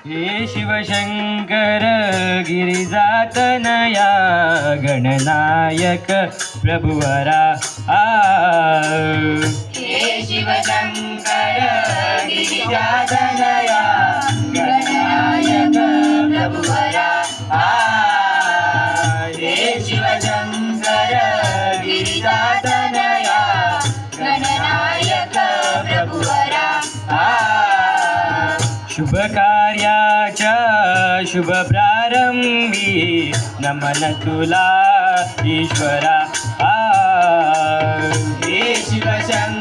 हे शिवशंकर गिरिजातनया गणनायक प्रभुवरा हे शिवशंकर गिरिजातनया गणनायक प्रभुवरा हे शिवशंकर गिरिजातनया गणनायक प्रभुवरा शुभ कार्याच्या शुभ प्रारंभी नमन तुला ईश्वरा हे शिवशंकर